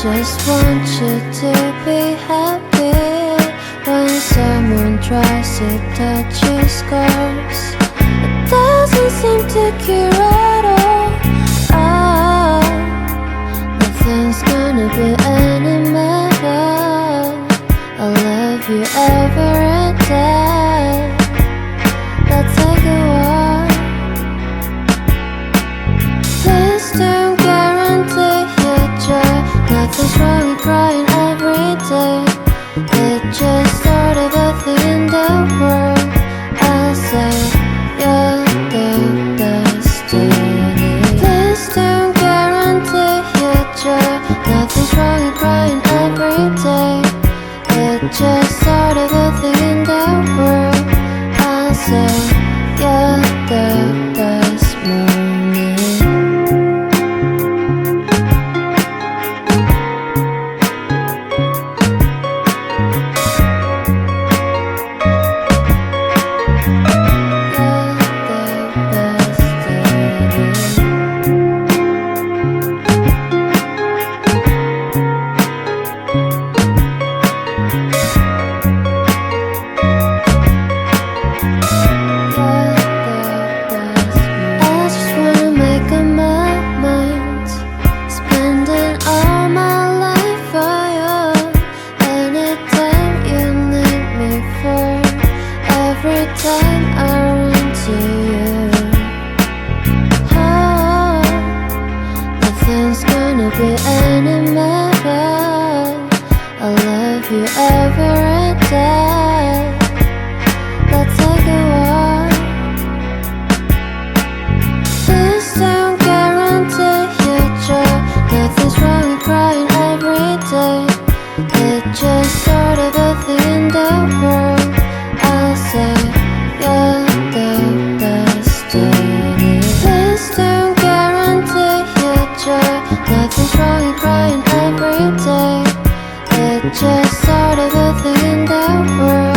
Just want you to be happy. When someone tries to touch your scars, it doesn't seem to cure at all. Nothing's gonna be any better. I'll love you every day. Let's take a walk. Please don't guarantee your joy. Nothing's wrong with crying every day. It just started a thing in the world. I'll say you're the destiny. Please don't guarantee your joy. Nothing's wrong with crying every day. It just started a thing in the world. I'll say you're the best moment. Just sort of a thing in the world.